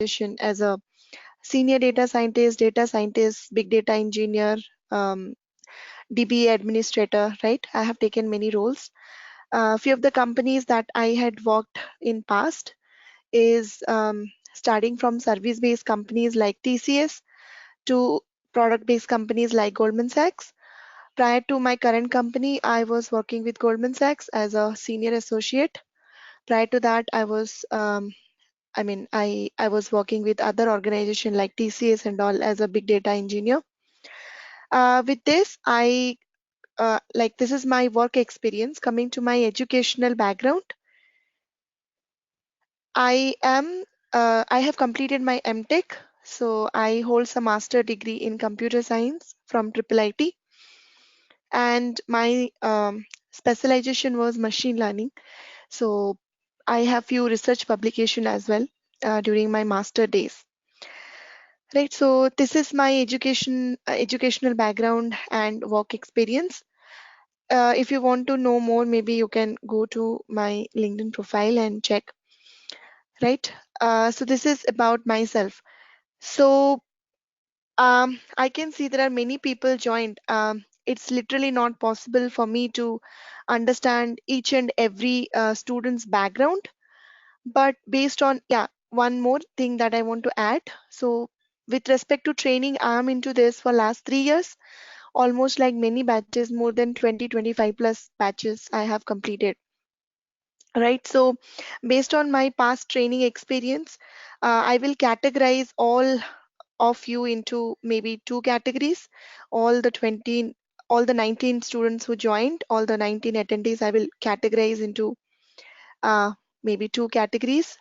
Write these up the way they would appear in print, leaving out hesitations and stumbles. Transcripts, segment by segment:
organization as a senior data scientist, big data engineer, DB administrator, right? I have taken many roles. A few of the companies that I had worked in past is starting from service-based companies like TCS to product-based companies like Goldman Sachs. Prior to my current company, I was working with Goldman Sachs as a senior associate. Prior to that, I was working with other organization like TCS and all as a big data engineer. With this, this is my work experience. Coming to my educational background, I have completed my MTech, so I hold a master degree in computer science from Triple IT, and my specialization was machine learning. So I have few research publication as well during my master days. Right, so this is my educational background and work experience. If you want to know more, maybe you can go to my LinkedIn profile and check, right? So this is about myself. So I can see there are many people joined. It's literally not possible for me to understand each and every student's background, but based on, yeah, one more thing that I want to add. So with respect to training, I'm into this for last 3 years, almost like many batches, more than 20-25 plus batches I have completed. Right, so based on my past training experience, I will categorize all of you into maybe two categories. All the 20, all the 19 students who joined, all the 19 attendees, I will categorize into uh, maybe two categories.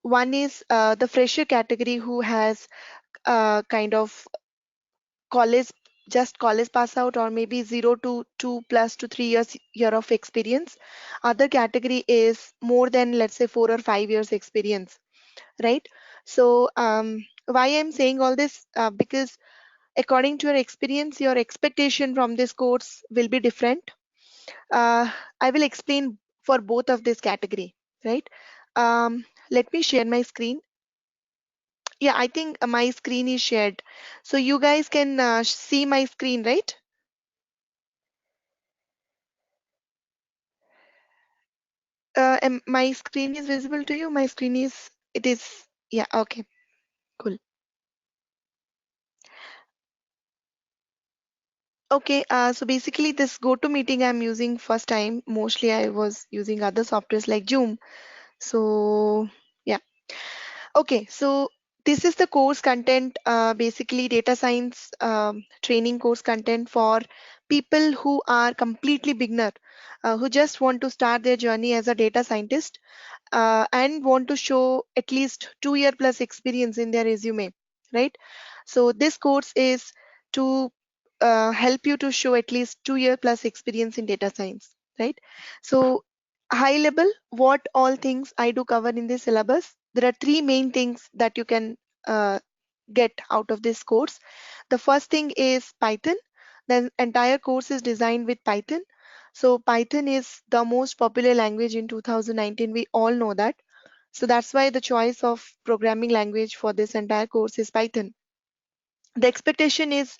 One is the fresher category who has kind of college, just college pass out, or maybe 0 to 2 plus to 3 years year of experience. Other category is more than, let's say, 4 or 5 years experience, right? So why I'm saying all this, because according to your experience, your expectation from this course will be different. I will explain for both of this category, right? Let me share my screen. Yeah, I think my screen is shared. So you guys can see my screen, right? My screen is visible to you? My screen is, it is, yeah, okay, cool. Okay, so basically this GoToMeeting I'm using first time. Mostly I was using other softwares like Zoom. So yeah. Okay, so this is the course content, basically data science training course content for people who are completely beginner, who just want to start their journey as a data scientist, and want to show at least 2 year plus experience in their resume, right? So this course is to help you to show at least 2 year plus experience in data science, right? So high level, what all things I do cover in this syllabus, there are three main things that you can uh, get out of this course. The first thing is Python. The entire course is designed with Python. So Python is the most popular language in 2019. We all know that. So that's why the choice of programming language for this entire course is Python. The expectation is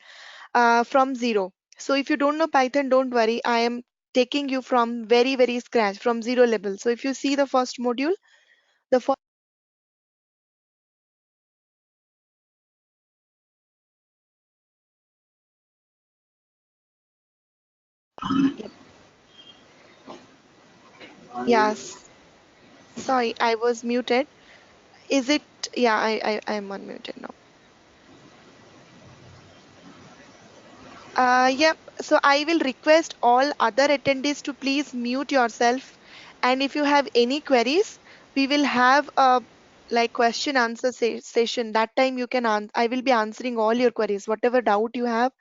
from zero. So if you don't know Python, don't worry. I am taking you from very, very scratch, from zero level. So if you see the first module, the first, yes, sorry, I was muted. Is it? Yeah, I'm unmuted now. Yep. So I will request all other attendees to please mute yourself. And if you have any queries, we will have a like question answer session. That time you can I will be answering all your queries. Whatever doubt you have,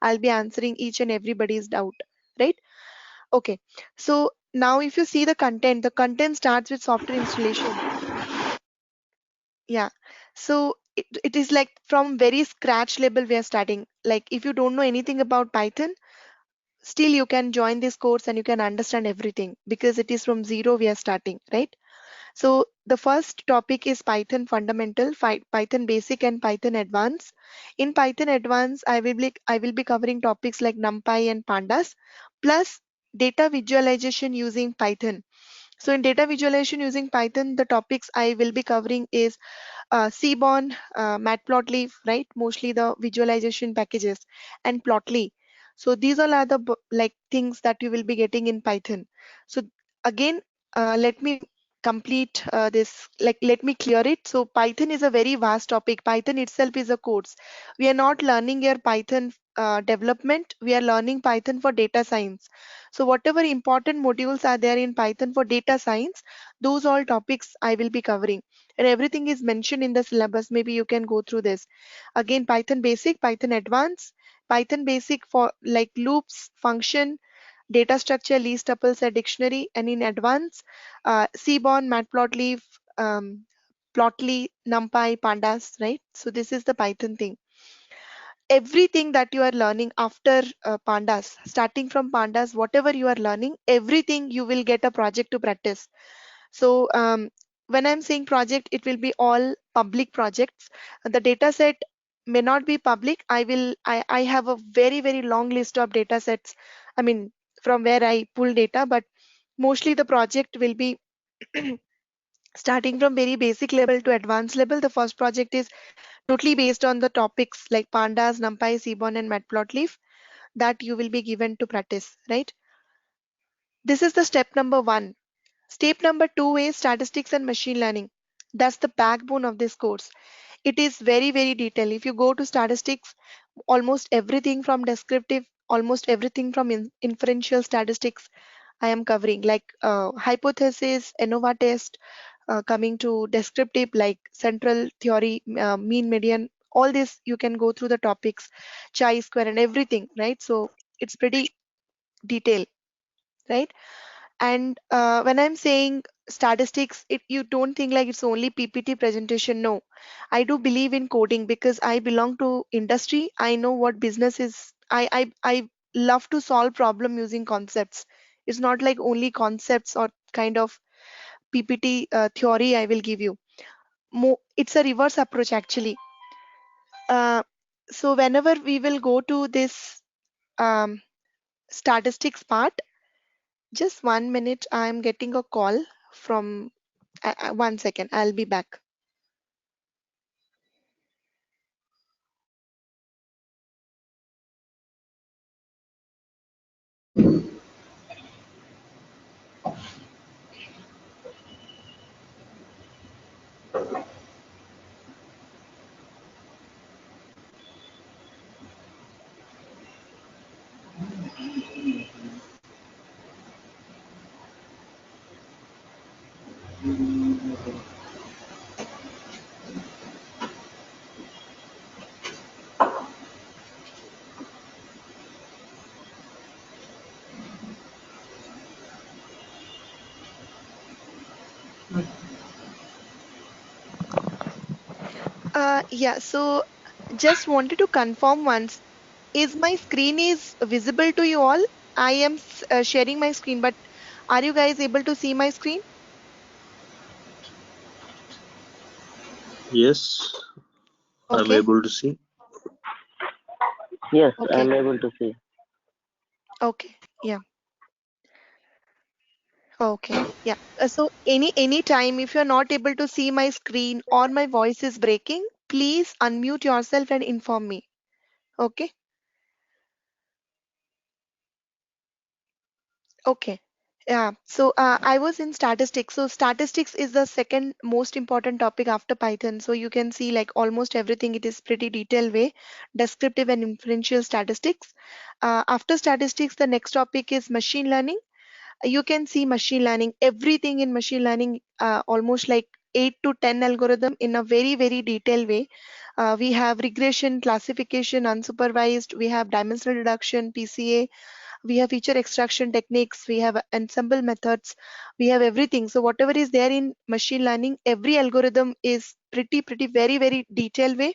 I'll be answering each and everybody's doubt. Right? Okay. So now if you see the content starts with software installation. Yeah. So it is like from very scratch level we are starting. Like if you don't know anything about Python, still you can join this course and you can understand everything because it is from zero we are starting, right? So the first topic is Python fundamental, Python basic and Python advanced. In Python advanced, I will be covering topics like NumPy and Pandas, plus data visualization using Python. So in data visualization using Python, the topics I will be covering is Seaborn, Matplotlib, right? Mostly the visualization packages and Plotly. So these all are the like things that you will be getting in Python. So again, let me complete this, like let me clear it. So Python is a very vast topic. Python itself is a course. We are not learning your Python development. We are learning Python for data science. So whatever important modules are there in Python for data science, those all topics I will be covering, and everything is mentioned in the syllabus. Maybe you can go through this. Again, Python basic, Python advanced. Python basic for like loops, function, data structure, list tuples, a dictionary. And in advanced, Seaborn, Matplotlib, Plotly, NumPy, Pandas, right? So this is the Python thing. Everything that you are learning after Pandas, starting from Pandas, whatever you are learning, everything you will get a project to practice. So when I'm saying project, it will be all public projects. The data set may not be public. I have a very, very long list of data sets. I mean, from where I pull data, but mostly the project will be starting from very basic level to advanced level. The first project is totally based on the topics like pandas, numpy, seaborn, and matplotlib that you will be given to practice, right? This is the step number one. Step number two is statistics and machine learning. That's the backbone of this course. It is very, very detailed. If you go to statistics, almost everything from descriptive, almost everything from inferential statistics, I am covering, like hypothesis, ANOVA test, coming to descriptive, like central theory, mean, median, all this you can go through the topics, chi-square and everything, right? So it's pretty detailed, right? And when I'm saying statistics, you don't think like it's only PPT presentation. No, I do believe in coding because I belong to industry. I know what business is. I love to solve problem using concepts. It's not like only concepts or kind of PPT theory I will give you. It's a reverse approach actually. Uh, so whenever we will go to this um, statistics part, just 1 minute, I'm getting a call from 1 second. I'll be back. Yeah, so just wanted to confirm once, is my screen is visible to you all? I am sharing my screen, but are you guys able to see my screen? Yes, I'm Okay, able to see. Yes, okay, I'm able to see. okay, yeah, okay, yeah. So any time if you're not able to see my screen or my voice is breaking, please unmute yourself and inform me. Okay, okay. Yeah, so I was in statistics. So statistics is the second most important topic after Python. So you can see like almost everything. It is pretty detailed way, descriptive and inferential statistics. After statistics, the next topic is machine learning. You can see machine learning, everything in machine learning, almost like 8 to 10 algorithm in a very, very detailed way. We have regression, classification, unsupervised. We have dimensional reduction, PCA, we have feature extraction techniques, we have ensemble methods, we have everything. So whatever is there in machine learning, every algorithm is pretty very, very detailed way.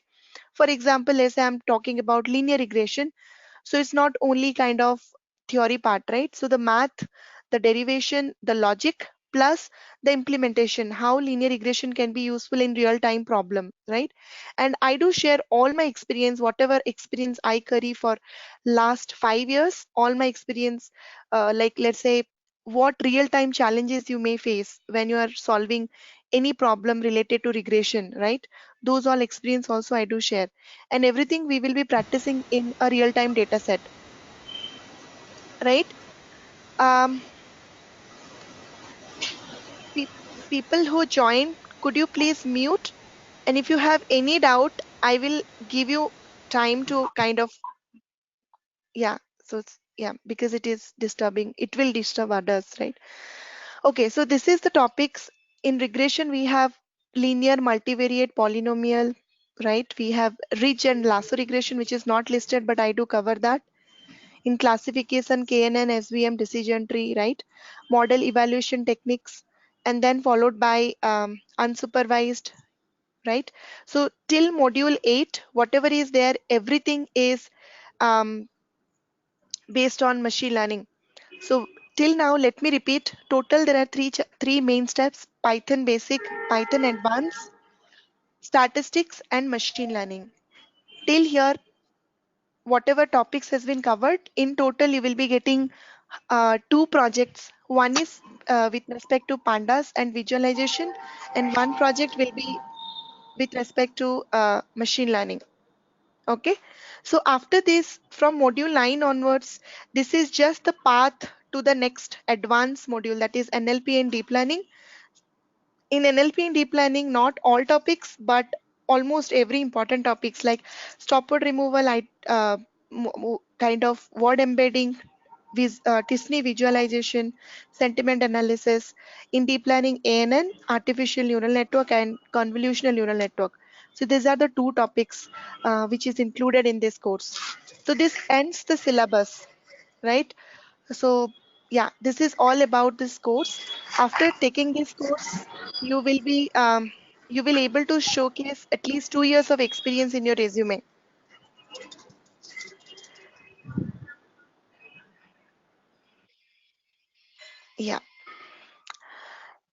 For example, let's say I'm talking about linear regression. So it's not only kind of theory part, right? So the math, the derivation, the logic, plus the implementation, how linear regression can be useful in real time problem, right? And I do share all my experience, whatever experience I carry for last 5 years, all my experience, like let's say what real time challenges you may face when you are solving any problem related to regression, right? Those all experience also I do share, and everything we will be practicing in a real time data set, right? um pe- People who joined, could you please mute? And if you have any doubt, I will give you time to kind of, yeah. So it's, yeah, because it is disturbing, it will disturb others, right? Okay, so this is the topics. In regression we have linear, multivariate, polynomial, right? We have ridge and lasso regression, which is not listed, but I do cover that. In classification, KNN, SVM, decision tree, right? Model evaluation techniques, and then followed by unsupervised, right? So till module 8, whatever is there, everything is um, based on machine learning. So till now, let me repeat. Total, there are three main steps: Python basic, Python advanced, statistics, and machine learning. Till here, whatever topics has been covered, in total, you will be getting two projects. One is with respect to pandas and visualization, and one project will be with respect to machine learning. Okay, so after this, from module 9 onwards, this is just the path to the next advanced module, that is NLP and deep learning. In NLP and deep learning, not all topics, but almost every important topics like stop word removal, kind of word embedding, Tisney visualization, sentiment analysis. In deep learning, ANN, artificial neural network, and convolutional neural network. So these are the two topics which is included in this course. So this ends the syllabus, right? So yeah, this is all about this course. After taking this course, you will be you will able to showcase at least 2 years of experience in your resume. Yeah.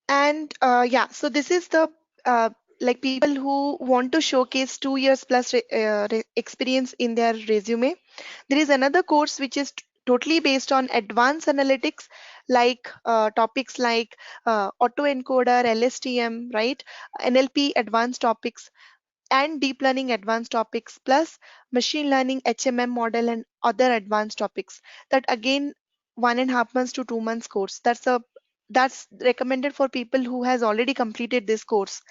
And yeah, so this is the uh, like people who want to showcase 2 years plus experience in their resume. There is another course which is totally based on advanced analytics, like topics like autoencoder, LSTM, right? NLP advanced topics, and deep learning advanced topics, plus machine learning, HMM model, and other advanced topics. That again, 1.5 months to 2 months course. That's recommended for people who has already completed this course.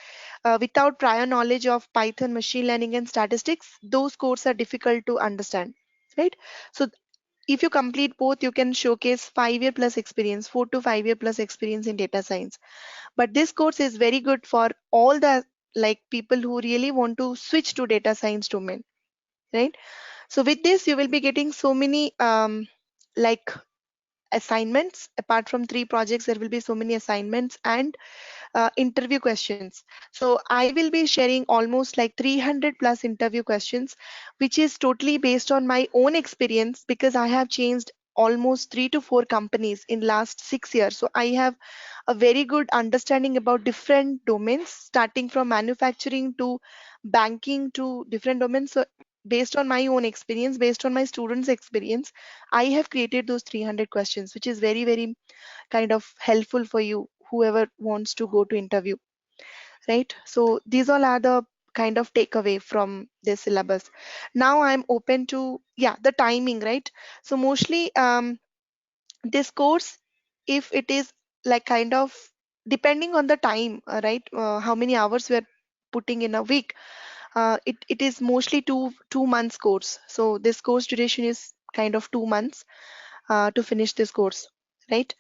Without prior knowledge of Python, machine learning, and statistics, those courses are difficult to understand, right? So if you complete both, you can showcase 5 year plus experience, 4 to 5 year plus experience in data science. But this course is very good for all the like people who really want to switch to data science domain, right? So with this, you will be getting so many like assignments. Apart from 3 projects, there will be so many assignments and interview questions. So I will be sharing almost like 300 plus interview questions, which is totally based on my own experience, because I have changed almost 3 to 4 companies in last 6 years. So I have a very good understanding about different domains, starting from manufacturing to banking to different domains. So based on my own experience, based on my students' experience, I have created those 300 questions, which is very, very kind of helpful for you, whoever wants to go to interview, right? So these all are the kind of takeaway from this syllabus. Now I'm open to, yeah, the timing, right? So mostly this course, if it is like kind of depending on the time, right, how many hours we are putting in a week, it is mostly two months course. So this course duration is kind of 2 months to finish this course, right?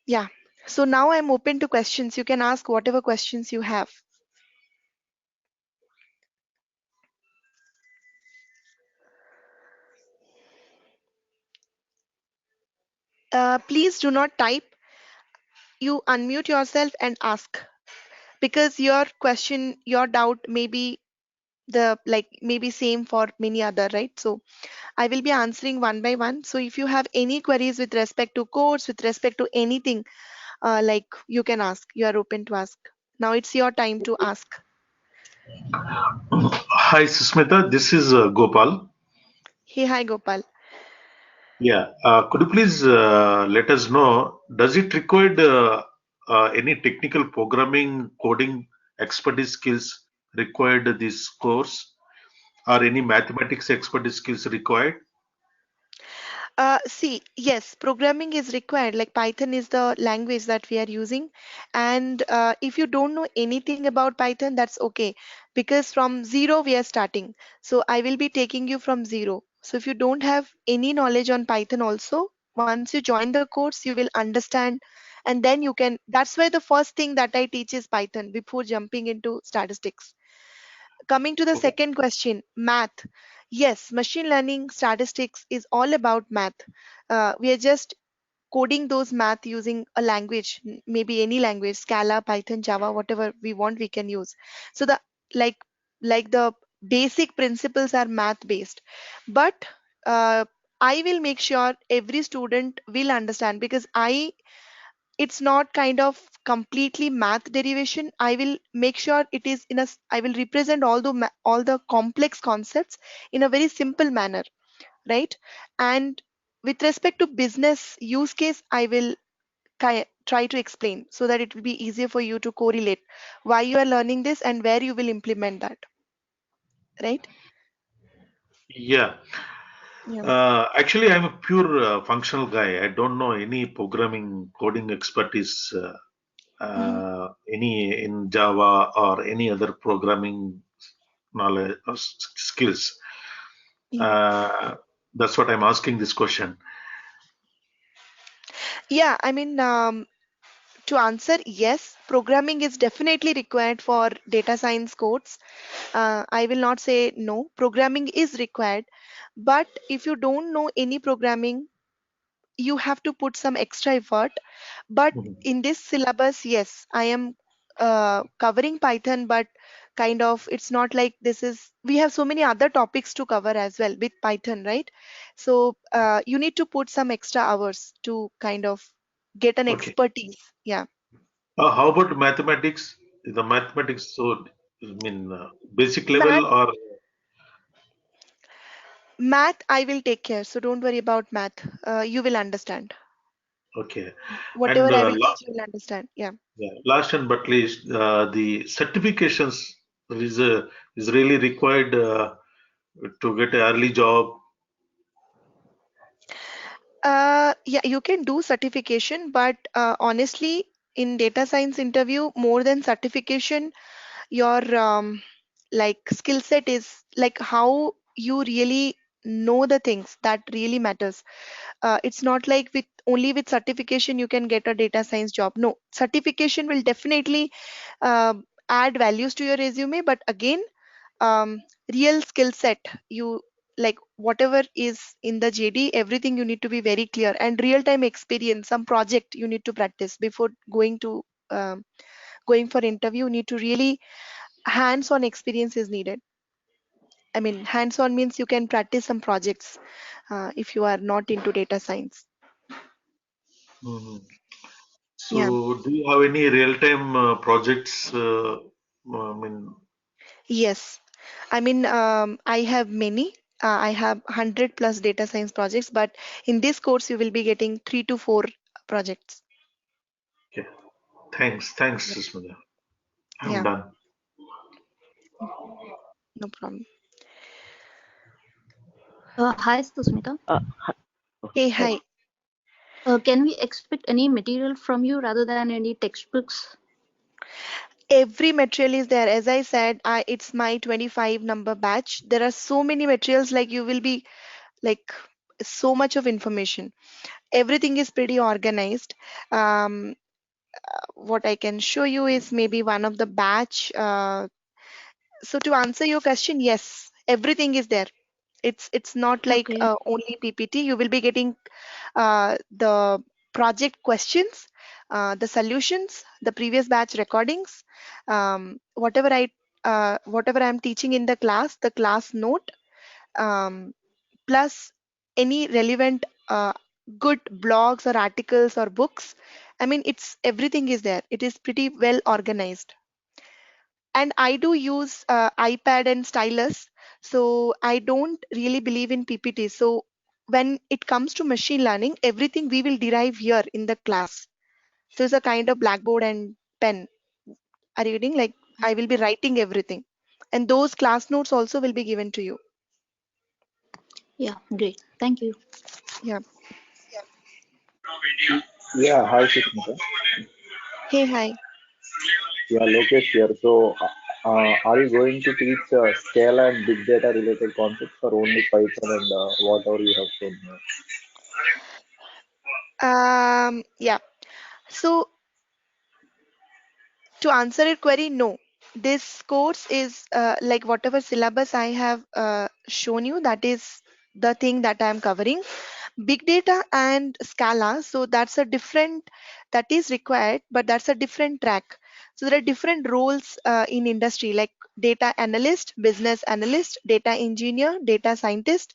Yeah. So now I'm open to questions. You can ask whatever questions you have. Please do not type. You unmute yourself and ask, because your question, your doubt may be the like maybe same for many other, right? So I will be answering one by one. So if you have any queries with respect to course, with respect to anything, like you can ask. You are open to ask. Now it's your time to ask. Hi, Susmita. This is Gopal. Hey, hi Gopal. Yeah. Could you please let us know, does it require any technical programming, coding, expertise skills required this course, or any mathematics expertise skills required? See, yes, programming is required. Like Python is the language that we are using. And if you don't know anything about Python, that's okay. Because from zero, we are starting. So I will be taking you from zero. So if you don't have any knowledge on Python also, once you join the course, you will understand. And then you can, that's why the first thing that I teach is Python before jumping into statistics. Coming to the Okay. second question, math. Yes, machine learning statistics is all about math. We are just coding those math using a language, maybe any language, Scala, Python, Java, whatever we want, we can use. So the like like the basic principles are math based, but uh, I will make sure every student will understand because it's not kind of completely math derivation. I will make sure it is in a I will represent all the complex concepts in a very simple manner, right? And with respect to business use case, I will try to explain so that it will be easier for you to correlate why you are learning this and where you will implement that, right? Yeah. Yeah. Actually, I'm a pure functional guy. I don't know any programming, coding expertise, Mhm. any in Java or any other programming knowledge or skills. Yeah. Uh, that's what I'm asking this question. Yeah, I mean, to answer, yes, programming is definitely required for data science course. I will not say no. Programming is required, but if you don't know any programming, you have to put some extra effort. But Mhm. in this syllabus, yes, I am covering Python, but kind of it's not like this is, we have so many other topics to cover as well with Python, right? So you need to put some extra hours to kind of get an Okay. expertise. Yeah. How about mathematics? The mathematics, so I mean, basic Math, level or math, I will take care. So don't worry about math. You will understand. okay. And Whatever I will teach, you will understand. Yeah. yeah, last and but least, the certifications is is really required to get an early job. Yeah, you can do certification, but honestly, in data science interview, more than certification, your like skill set is like how you really know the things that really matters. It's not like with only with certification you can get a data science job. No, certification will definitely add values to your resume, but again, um, real skill set, you like whatever is in the JD, everything you need to be very clear and real time experience, some project you need to practice before going to going for interview. You need to really hands on experience is needed. I mean, hands on means you can practice some projects if you are not into data science. Mhm. Yeah. So, do you have any real-time projects? I mean, Yes. I mean, I have many. I have 100 plus data science projects, but in this course, you will be getting 3 to 4 projects. okay. Thanks, Yeah. Susmita. I'm Yeah. done. No problem. Hi, Susmita. Hey, Hi. hi. Can we expect any material from you rather than any textbooks? Every material is there. As I said, it's my 25 number batch. There are so many materials, like you will be like so much of information. Everything is pretty organized. Um, what I can show you is maybe one of the batch. So to answer your question, yes, everything is there. It's not like Okay. only PPT. You will be getting the project questions, the solutions, the previous batch recordings, whatever I whatever I'm teaching in the class note, plus any relevant good blogs or articles or books. I mean, everything is there. It is pretty well organized. And I do use iPad and stylus, so I don't really believe in PPT. So when it comes to machine learning, everything we will derive here in the class. So it's a kind of blackboard and pen. Are you reading? Like I will be writing everything, and those class notes also will be given to you. Yeah, great. Thank you. Yeah. Yeah, hi Sushmita. Hey, hi. Yeah, Lokesh here. So, are you going to teach Scala and big data related concepts or only Python and whatever you have shown here? Yeah. So to answer your query, no. This course is like whatever syllabus I have shown you, that is the thing that I am covering. Big data and Scala, so that's a different, that is required, but that's a different track. So there are different roles in industry, like data analyst, business analyst, data engineer, data scientist,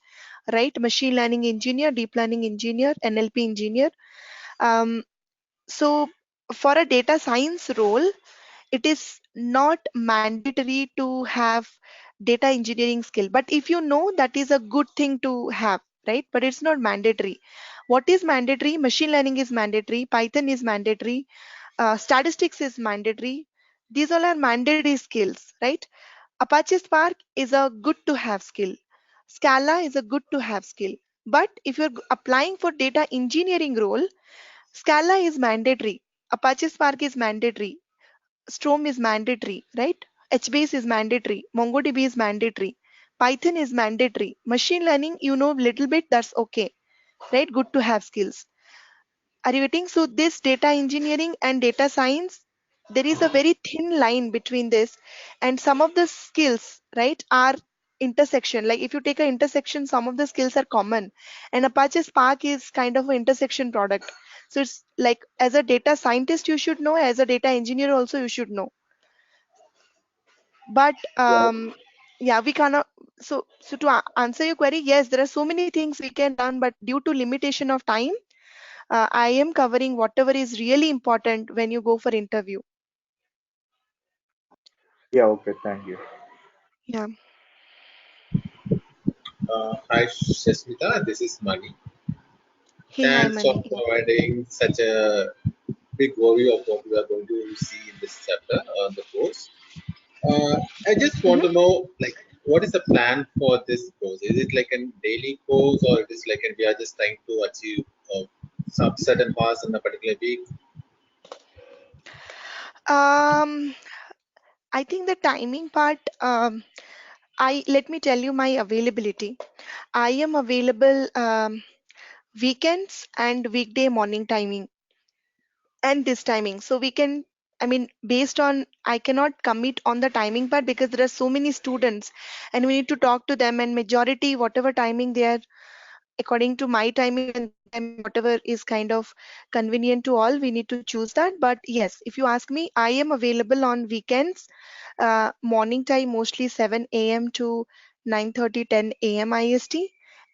right? Machine learning engineer, deep learning engineer, NLP engineer. So for a data science role, it is not mandatory to have data engineering skill, but if you know, that is a good thing to have, right? But it's not mandatory. What is mandatory? Machine learning is mandatory, Python is mandatory, statistics is mandatory. These all are mandatory skills, right? Apache Spark is a good to have skill, Scala is a good to have skill. But if you're applying for data engineering role, Scala is mandatory, Apache Spark is mandatory, Storm is mandatory, right? HBase is mandatory. MongoDB is mandatory. Python is mandatory. Machine learning, you know little bit, that's okay, right? Good to have skills. Are you getting? So this data engineering and data science, there is a very thin line between this, and some of the skills, right, are intersection. Like if you take an intersection, some of the skills are common, and Apache Spark is kind of an intersection product. So it's like as a data scientist, you should know, as a data engineer also, you should know. But Yeah, yeah, we cannot. So to answer your query, yes, there are so many things we can learn, but due to limitation of time, I am covering whatever is really important when you go for interview. yeah, okay, thank you. Yeah. Hi, Shasmita. This is Mani. Hey, hi, Thanks for Mani. providing such a big overview of what we are going to see in this chapter, the course. I just want Mhm. to know, like, what is the plan for this course? Is it like a daily course, or it is like we are just trying to achieve some certain pass in a particular week? Um, I think the timing part. I let me tell you my availability. I am available weekends and weekday morning timing and this timing. So we can. I mean, based on, I cannot commit on the timing part because there are so many students, and we need to talk to them. And majority, whatever timing they are, according to my timing and their timing, whatever is kind of convenient to all, we need to choose that. But yes, if you ask me, I am available on weekends, morning time mostly 7 a.m. to 9:30, 10 a.m. IST,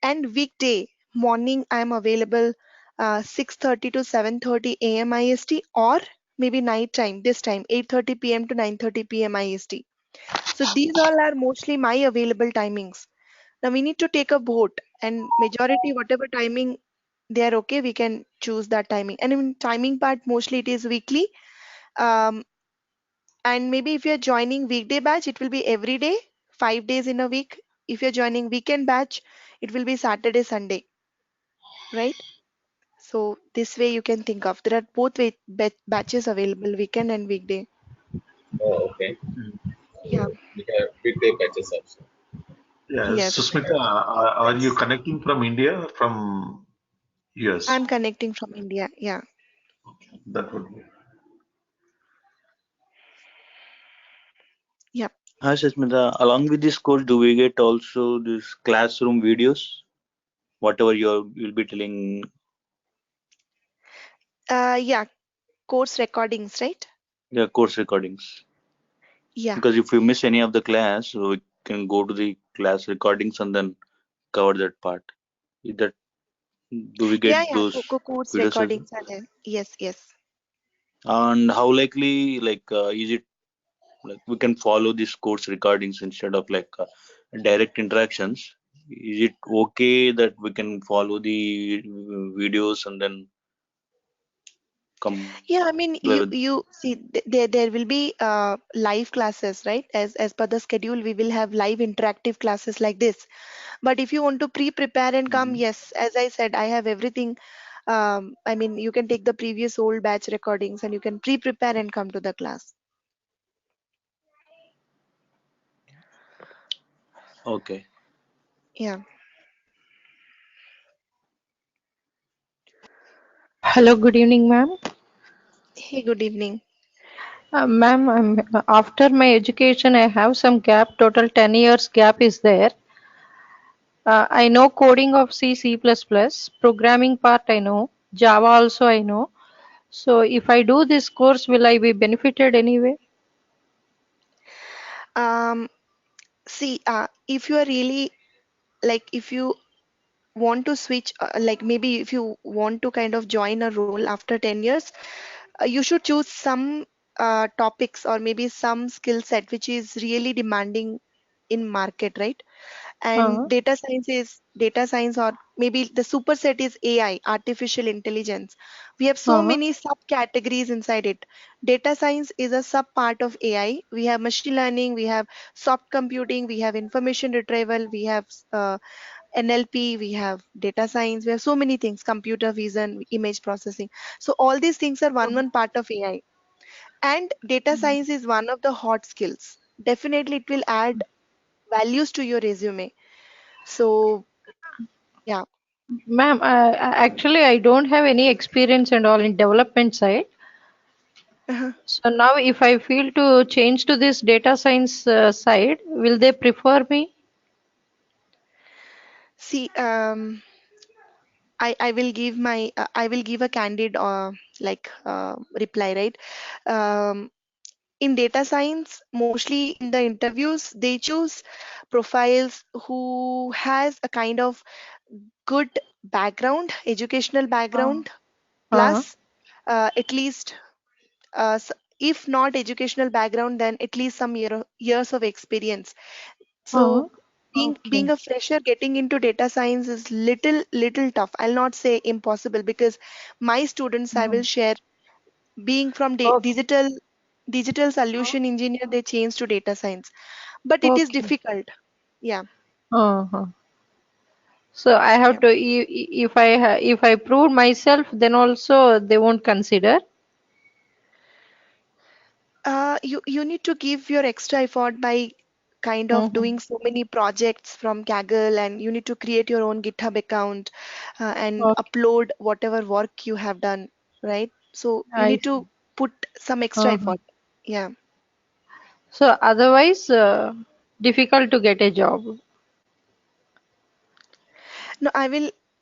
and weekday morning I am available 6:30 to 7:30 a.m. IST, or maybe night time, this time 8:30 p.m. to 9:30 p.m. IST. So these all are mostly my available timings. Now we need to take a vote, and majority whatever timing they are okay, we can choose that timing. And in timing part, mostly it is weekly. Um, and maybe if you're joining weekday batch, it will be every day, 5 days in a week. If you're joining weekend batch, it will be Saturday, Sunday, right? So this way you can think of. There are both batches available, weekend and weekday. Oh, okay. Yeah. So we have weekday batches also. Yes, Yes. Susmita, are you connecting from India, from US? I'm connecting from India. Yeah. That would be. Yeah. Hi, Shasmita. Along with this course, do we get also this classroom videos? Whatever you'll be telling. Yeah. Course recordings, right? Yeah, course recordings. Yeah. Because if we miss any of the class, we can go to the class recordings and then cover that part. Is that, do we Yeah, get yeah. those Course videos as well? recordings are there. Yes, yes. And how likely, like, is it like we can follow these course recordings instead of like direct interactions? Is it okay that we can follow the videos and then compare with? Yeah, I mean, you see, there will be live classes, right? As per the schedule, we will have live interactive classes like this. But if you want to prepare and come, yes, as I said, I have everything. I mean, you can take the previous old batch recordings and you can prepare and come to the class. Okay. Yeah. Hello, good evening, ma'am. Hey, good evening. Ma'am, after my education, I have some gap. Total 10 years gap is there. I know coding of C, C++, programming part I know, Java also I know. So if I do this course, will I be benefited anyway? See, if you are really like, if you want to switch, like maybe if you want to kind of join a role after 10 years, you should choose some topics or maybe some skill set which is really demanding in market, right? And Uh, data science, or maybe the superset is AI, artificial intelligence. We have so uh, many subcategories inside it. Data science is a sub part of AI. We have machine learning, we have soft computing, we have information retrieval, we have NLP, we have data science, we have so many things, computer vision, image processing. So all these things are one part of AI. And data science is one of the hot skills. Definitely it will add values to your resume. So yeah. Ma'am, actually I don't have any experience and all in development side. Uh-huh. So now if I feel to change to this data science side, will they prefer me? See, I will give my I will give a candid reply, right? Um, in data science, mostly in the interviews, they choose profiles who has a kind of good background, educational Uh, background, uh, plus at least if not educational background, then at least some years of experience. uh, So being okay. a fresher getting into data science is little tough. I'll not say impossible, because my students, I will Mm, share, being from okay. digital solution engineer, they change to data science, but it is Okay. difficult. Yeah. Uh-huh. So I Yeah. have to, if I prove myself, then also they won't consider. You need to give your extra effort by kind of Mm-hmm. doing so many projects from Kaggle, and you need to create your own GitHub account and Okay, upload whatever work you have done, right? So you I need see. to put some extra Uh-huh. effort. Yeah. So otherwise, difficult to get a job. No, I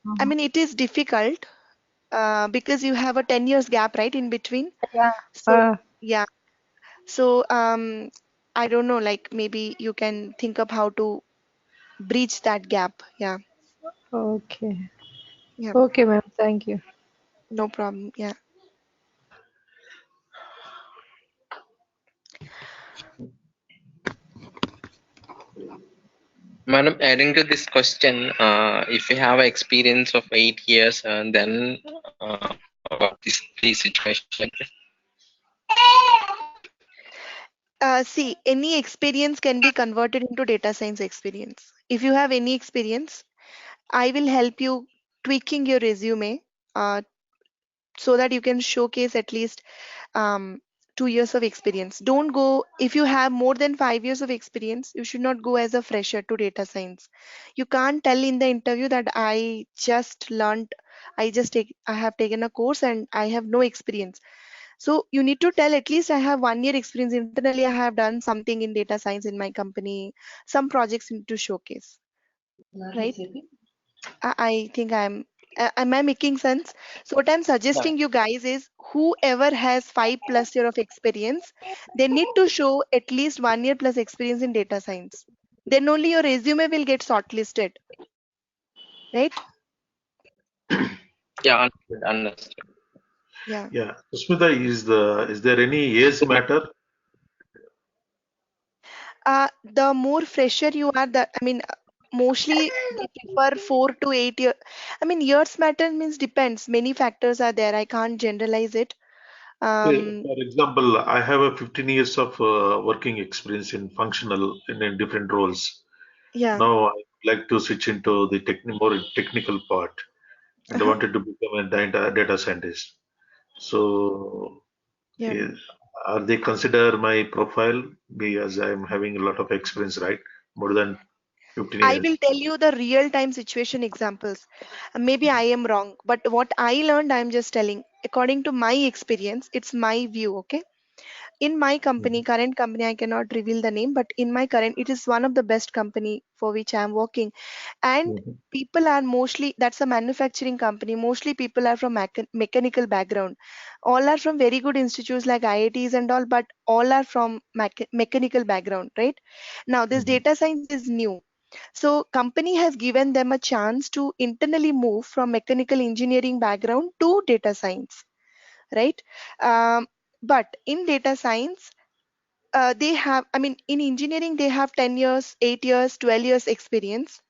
Uh-huh. mean, it is difficult because you have a 10 years gap, right, in between. Yeah. So, Uh, yeah. So, I don't know, like maybe you can think of how to bridge that gap. Yeah. okay. Yeah. Okay, ma'am. Thank you. No problem. Yeah. Madam, adding to this question, if you have experience of 8 years, then what is the situation like this? See, any experience can be converted into data science experience. If you have any experience, I will help you tweaking your resume uh, so that you can showcase at least 2 years of experience. Don't go if you have more than 5 years of experience. You should not go as a fresher to data science. You can't tell in the interview that I just learned, I have taken a course and I have no experience. So you need to tell at least I have 1 year experience. Internally, I have done something in data science in my company. Some projects you need to showcase, right? I think I'm Am I making sense? So what I'm suggesting you guys is whoever has 5+ year of experience, they need to show at least 1 year plus experience in data science. Then only your resume will get shortlisted, right? Yeah, understood. Yeah. Yeah. Susmita, is there any age matter? The more fresher you are, mostly they prefer 4 to 8 years. I mean, years matter means depends. Many factors are there. I can't generalize it. Say, Um, for example, I have a 15 years of working experience in functional in different roles. yeah. Now I would like to switch into the more technical part, and I Uh-huh. wanted to become a data scientist. So, Yeah. eh, are they consider my profile because I'm having a lot of experience, right? More than 15 I years. will tell you the real time situation examples. Maybe I am wrong, but what I learned, I'm just telling. According to my experience, it's my view, okay? In my company, Mhm. current company, I cannot reveal the name, but in my current, it is one of the best company for which I am working. And Mhm. people are mostly, that's a manufacturing company. Mostly people are from mechanical background. All are from very good institutes like IITs and all, but all are from mechanical background, right? Now, this Mhm. data science is new. So company has given them a chance to internally move from mechanical engineering background to data science, right? Um, but in data science, they have, I mean, in engineering, they have 10 years, 8 years, 12 years experience.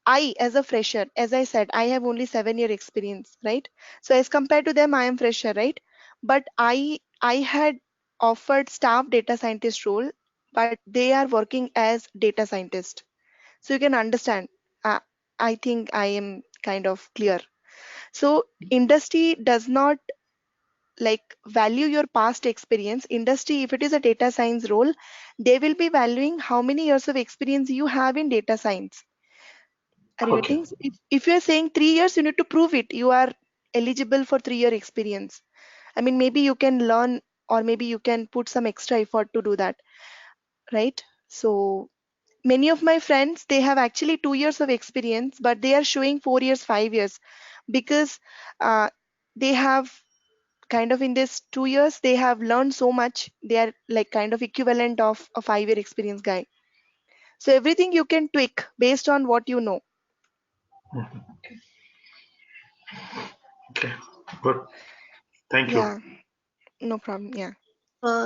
I, as a fresher, as I said, I have only 7 year experience, right? So as compared to them, I am fresher, right? But I had offered staff data scientist role, but they are working as data scientist. So you can understand. Uh, I think I am kind of clear. So industry does not like value your past experience. Industry, if it is a data science role, they will be valuing how many years of experience you have in data science. Are you Okay. getting? So if you are saying 3 years, you need to prove it. You are eligible for 3 year experience. I mean, maybe you can learn, or maybe you can put some extra effort to do that, right? So many of my friends, they have actually 2 years of experience, but they are showing 4 years, 5 years, because uh, they have kind of in this 2 years they have learned so much. They are like kind of equivalent of a 5 year experience guy. So everything you can tweak based on what you know. Mhm. Okay. Good. Thank you. Yeah, no problem. Yeah.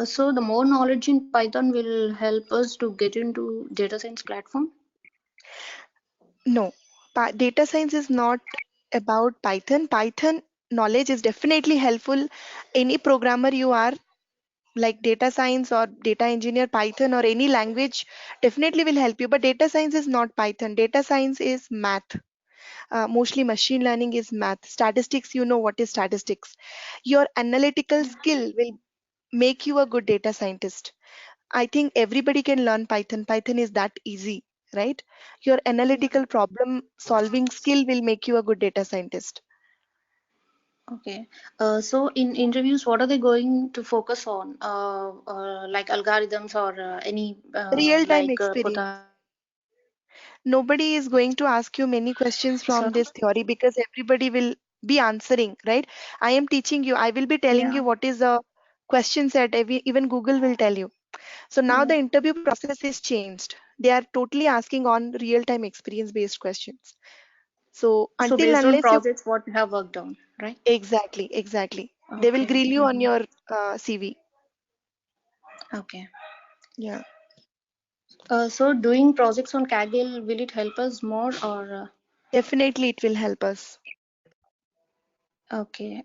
So the more knowledge in Python will help us to get into data science platform. No, data science is not about Python. Python knowledge is definitely helpful. Any programmer you are, like data science or data engineer, Python or any language definitely will help you. But data science is not Python. Data science is math. Mostly machine learning is math. Statistics, you know what is statistics. Your analytical skill will make you a good data scientist. I think everybody can learn Python. Python is that easy, right? Your analytical problem solving skill will make you a good data scientist. Okay. So in interviews, what are they going to focus on? Like algorithms or any Real time like experience. Nobody is going to ask you many questions from sorry. this theory because everybody will be answering, right? I am teaching you, I will be telling Yeah. you what is the question set, even Google will tell you. So now the Mm. interview process is changed. They are totally asking on real time experience based questions. So So until based on unless you projects, what you have worked on, right? exactly, they will Okay. grill you on Mm-hmm. your CV. Okay. Yeah, So doing projects on Kaggle, will it help us more or? definitely it will help us. Okay.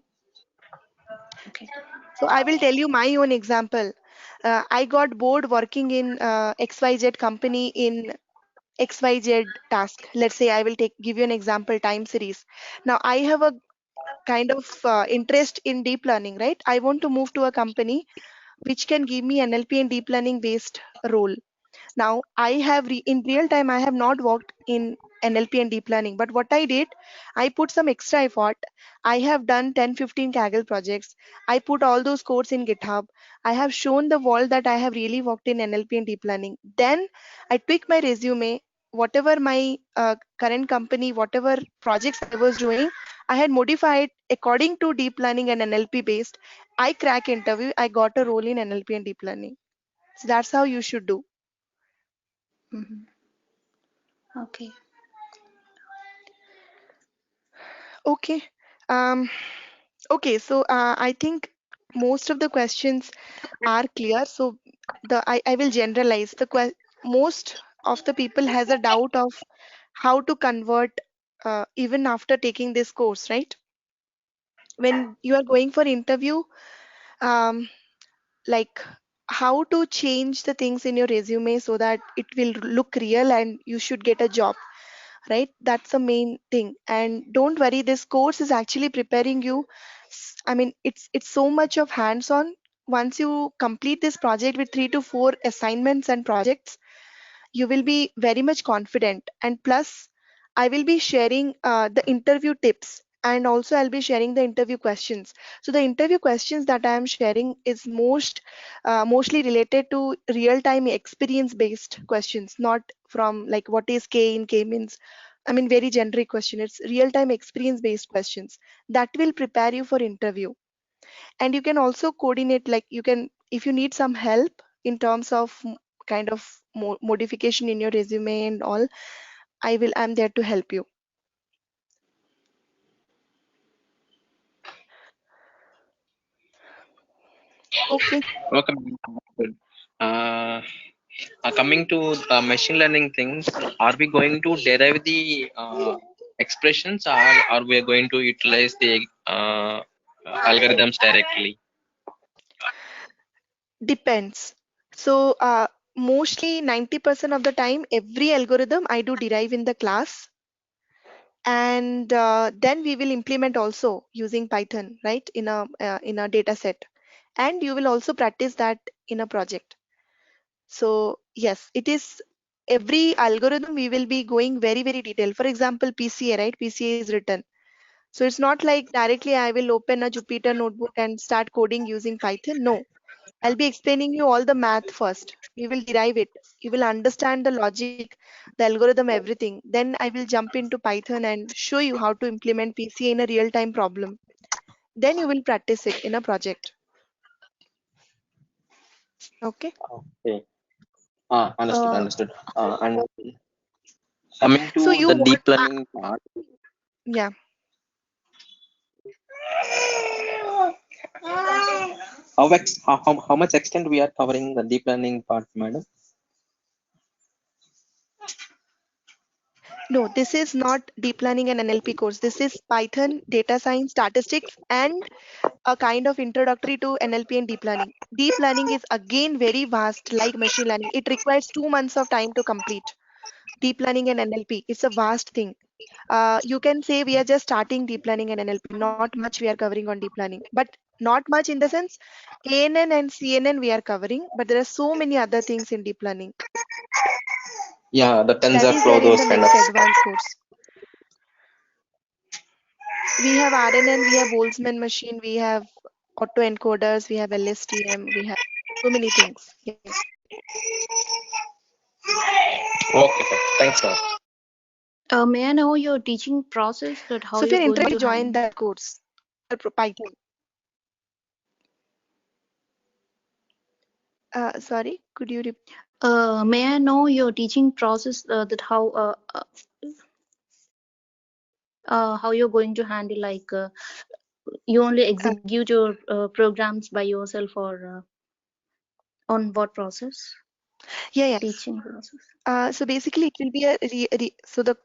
Okay. So I will tell you my own example. I got bored working in XYZ company in XYZ task. Let's say I will give you an example time series. Now I have a kind of interest in deep learning, right? I want to move to a company which can give me NLP and deep learning based role. Now, in real time, I have not worked in NLP and deep learning, but what I did, I put some extra effort. I have done 10, 15 Kaggle projects. I put all those codes in GitHub. I have shown the world that I have really worked in NLP and deep learning. Then I tweak my resume, whatever my current company, whatever projects I was doing, I had modified according to deep learning and NLP based. I crack interview, I got a role in NLP and deep learning. So that's how you should do. Okay. Okay. Okay, so I think most of the questions are clear. So I will generalize. Most of the people has a doubt of how to convert even after taking this course, right? When you are going for interview, um, like how to change the things in your resume so that it will look real and you should get a job, right? That's the main thing. And don't worry, this course is actually preparing you. I mean, it's so much of hands-on. Once you complete this project with 3 to 4 assignments and projects, you will be very much confident. And plus, I will be sharing the interview tips, and also I'll be sharing the interview questions. So the interview questions that I am sharing is mostly related to real time experience based questions, not from like what is K in K means. I mean, very generic question. It's real time experience based questions that will prepare you for interview. And you can also coordinate, like you can, if you need some help in terms of kind of modification in your resume and all, I'm there to help you. Okay. Okay. Good. Coming to machine learning things, are we going to derive the expressions, or are we going to utilize the algorithms directly? Depends. So mostly 90% of the time, every algorithm I do derive in the class, and then we will implement also using Python, right, in a data set, and you will also practice that in a project. So yes, it is every algorithm we will be going very, very detailed. For example, PCA, right? PCA is written. So it's not like directly I will open a Jupyter notebook and start coding using Python. No, I'll be explaining you all the math first. We will derive it. You will understand the logic, the algorithm, everything. Then I will jump into Python and show you how to implement PCA in a real-time problem. Then you will practice it in a project. Okay. Okay. Understood. Uh, Understood. And Coming so to you the want, deep learning part, yeah. how much extent we are covering the deep learning part, madam? No, this is not deep learning and NLP course. This is Python, data science, statistics, and a kind of introductory to NLP and deep learning. Deep learning is again very vast, like machine learning. It requires 2 months of time to complete. Deep learning and NLP, it's a vast thing. You can say we are just starting deep learning and NLP. Not much we are covering on deep learning, but not much in the sense ANN and CNN we are covering, but there are so many other things in deep learning. Yeah, the That is there TensorFlow, in those the kind of. next advanced course. We have RNN, we have Boltzmann machine, we have autoencoders, we have LSTM, we have so many things. Yeah. Okay, sir. Thanks, sir. May I know your teaching process, that how So if you're you're going interested, to join handle? that course, Python. Sorry, could you repeat? May I know your teaching process, that how you're going to handle, like you only execute your programs by yourself, or on what process? Yeah. Teaching process. So basically, it will be so the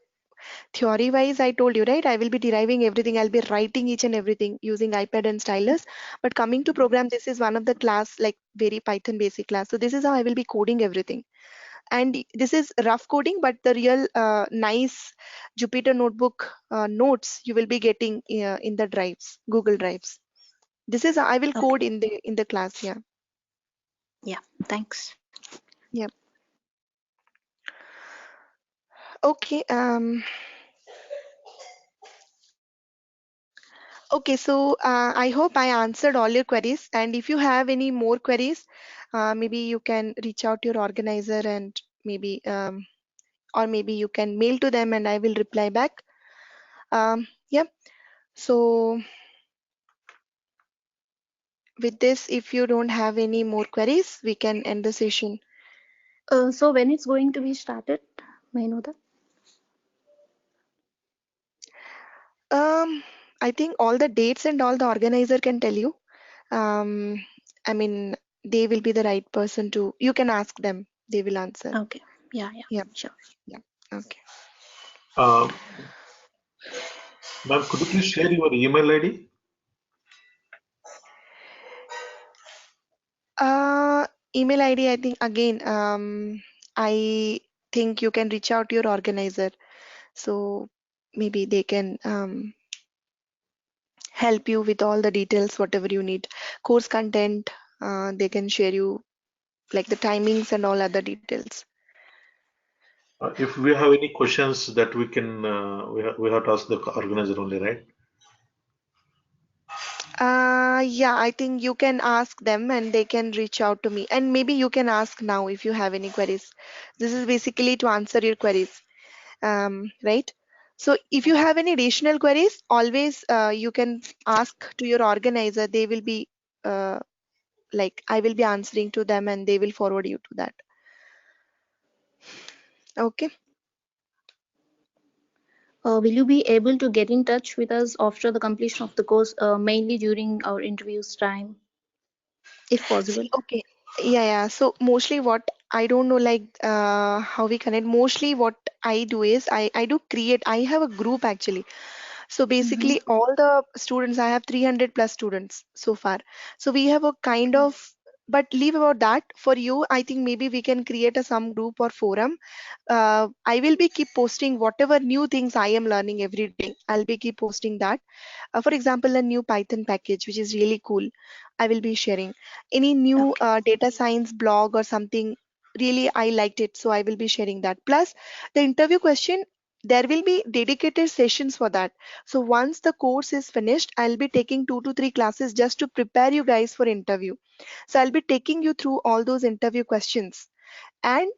theory wise, I told you, right? I will be deriving everything. I'll be writing each and everything using iPad and stylus. But coming to program, this is one of the class, like very Python basic class. So this is how I will be coding everything. And this is rough coding, but the real nice Jupyter notebook notes you will be getting in the drives, Google Drives. This is I will Okay. code in the class. Yeah. Yeah. Thanks. Yeah. Okay. Okay, so I hope I answered all your queries. And if you have any more queries, maybe you can reach out to your organizer, and maybe or maybe you can mail to them and I will reply back. Yeah. So with this, if you don't have any more queries, we can end the session. So when it's going to be started? May I know that? I think all the dates and all the organizer can tell you. I mean, they will be the right person to. You can ask them. They will answer. Okay. Yeah. Yeah. Sure. Yeah. Okay. Ma'am, could you please share your email ID? Email ID. I think again. I think you can reach out to your organizer. So maybe they can help you with all the details, whatever you need. Course content. They can share you like the timings and all other details. If we have any questions that we can, we have to ask the organizer only, right? Yeah, I think you can ask them and they can reach out to me. And maybe you can ask now if you have any queries. This is basically to answer your queries, right? So if you have any additional queries, always you can ask to your organizer. They will be like I will be answering to them and they will forward you to that. Okay. Will you be able to get in touch with us after the completion of the course, mainly during our interviews time, if possible? See, okay. Yeah. So mostly what I don't know like how we connect. Mostly what I do is I do create. I have a group actually. So Mm-hmm. basically all the students, I have 300 plus students so far. So we have a kind of, but leave about that for you. I think maybe we can create a some group or forum. I will be keep posting whatever new things I am learning every day. I'll be keep posting that. For example, a new Python package, which is really cool. I will be sharing any new Okay. data science blog or something. Really, I liked it. So I will be sharing that. Plus the interview question, there will be dedicated sessions for that. So once the course is finished, I'll be taking 2 to 3 classes just to prepare you guys for interview. So I'll be taking you through all those interview questions. And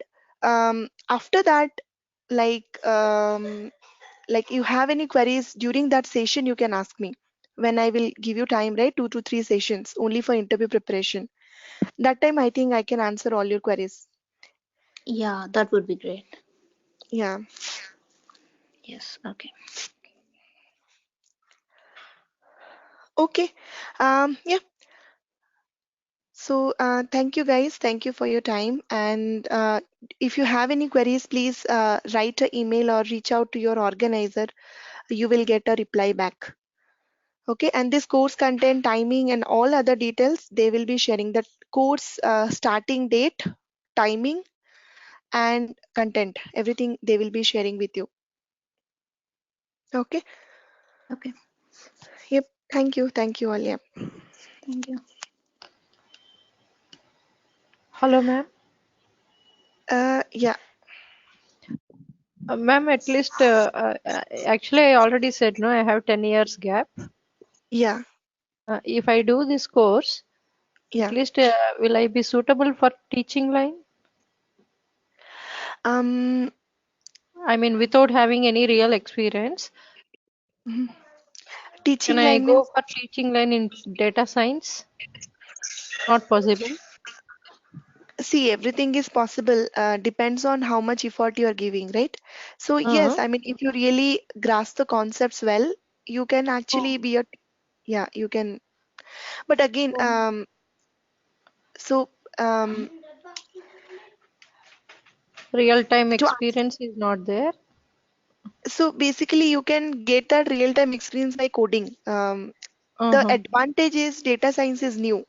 after that, like you have any queries during that session, you can ask me when I will give you time, right? 2 to 3 sessions only for interview preparation. That time I think I can answer all your queries. Yeah, that would be great. Yeah. Yes. Okay. Okay. Yeah. So thank you guys. Thank you for your time. And if you have any queries, please write an email or reach out to your organizer. You will get a reply back. Okay. And this course content, timing, and all other details, they will be sharing the course starting date, timing, and content. Everything they will be sharing with you. Okay. Okay. Yep. Thank you. Thank you all. Yep. Thank you. Hello, ma'am. Yeah. Ma'am, at least, actually, I already said no, I have 10 years gap. Yeah. If I do this course, Yeah. at least, will I be suitable for teaching line? Um. I mean, without having any real experience, mhm. can Teaching I line go means. for teaching line in data science? Not possible. See, everything is possible. Depends on how much effort you are giving, right? So yes, Uh-huh. I mean, if you really grasp the concepts well, you can actually be a, yeah, you can. But again, so um, Real time to experience is not there. so basically, you can get that real-time experience by coding. The Uh-huh. advantage is data science is new,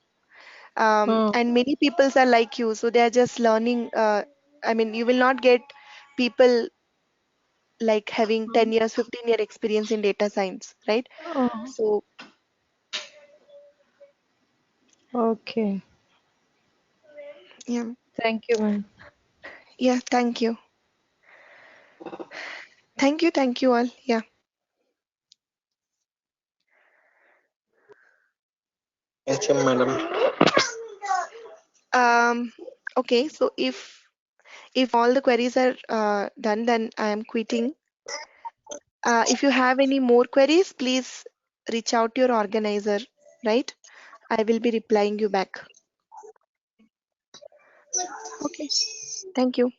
Uh, and many people are like you, so they are just learning. I mean, you will not get people like having 10 years, 15-year experience in data science, right? uh, So okay. yeah, Thank you, ma'am. yeah, thank you all. Yeah. Thank you, madam. Um, okay, so if all the queries are done, then I am quitting. If you have any more queries, please reach out to your organizer, right? I will be replying you back. Okay, thank you.